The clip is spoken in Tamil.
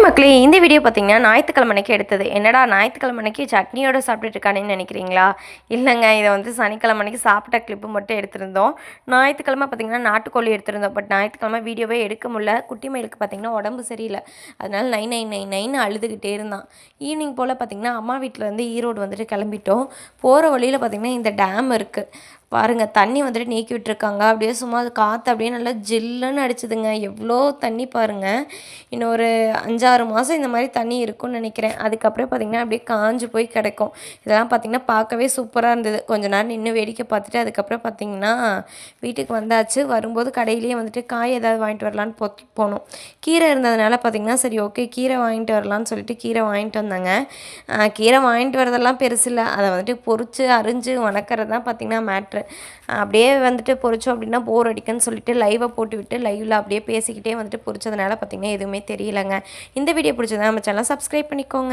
மக்களே, இந்த வீடியோ பார்த்தீங்கன்னா ஞாயிற்றுக்கிழமை அன்னைக்கு எடுத்தது. என்னடா ஞாயிற்றுக்கிழமை அன்னைக்கு சட்னியோட சாப்பிட்டுட்டு இருக்கானேன்னு நினைக்கிறீங்களா? இல்லைங்க, இதை வந்து சனிக்கிழமை அன்னைக்கு சாப்பிட்ட கிளிப்பு மட்டும் எடுத்திருந்தோம். ஞாயிற்றுக்கிழமை பார்த்தீங்கன்னா நாட்டுக்கோழி எடுத்திருந்தோம். பட் ஞாயிற்றுக்கிழமை வீடியோவே எடுக்க முடியல. குட்டி மயிலுக்கு பார்த்தீங்கன்னா உடம்பு சரியில்லை. அதனால நை நை நை நைன்னு அழுதுகிட்டே இருந்தான். ஈவினிங் போல் பார்த்தீங்கன்னா அம்மா வீட்டில் வந்து ஈரோடு வந்துட்டு கிளம்பிட்டோம். போகிற வழியில் பார்த்தீங்கன்னா இந்த டேம் இருக்குது பாருங்கள். தண்ணி வந்துட்டு நீக்கி விட்டுருக்காங்க. அப்படியே சும்மா அது காற்று அப்படியே நல்லா ஜில்லுன்னு அடிச்சுதுங்க. எவ்வளோ தண்ணி பாருங்கள். இன்னும் ஒரு 5-6 மாதம் இந்த மாதிரி தண்ணி இருக்கும்னு நினைக்கிறேன். அதுக்கப்புறம் பார்த்திங்கன்னா அப்படியே காஞ்சு போய் கிடைக்கும். இதெல்லாம் பார்த்திங்கன்னா பார்க்கவே சூப்பராக இருந்தது. கொஞ்ச நேரம் நின்று வேடிக்கை பார்த்துட்டு அதுக்கப்புறம் பார்த்திங்கன்னா வீட்டுக்கு வந்தாச்சு. வரும்போது கடையிலேயே வந்துட்டு காய் ஏதாவது வாங்கிட்டு வரலான்னு போனோம். கீரை இருந்ததுனால பார்த்திங்கன்னா சரி ஓகே கீரை வாங்கிட்டு வரலான்னு சொல்லிட்டு கீரை வாங்கிட்டு வந்தாங்க. கீரை வாங்கிட்டு வரதெல்லாம் பெருசு இல்லை. அதை வந்துட்டு பொரித்து அரிஞ்சு வணக்கிறது தான் பார்த்திங்கன்னா மேட்ரு. அப்படியே வந்துட்டு பொரிச்சோம் அப்படின்னா போர் அடிக்குன்னு சொல்லிட்டு லைவை போட்டு விட்டு லைவில் அப்படியே பேசிக்கிட்டே வந்துட்டு பொரிச்சதுனால பார்த்திங்கன்னா எதுவுமே தெரியலைங்க. இந்த வீடியோ பிடிச்சதா நம்ம சேனலை சப்ஸ்கிரைப் பண்ணிக்கோங்க.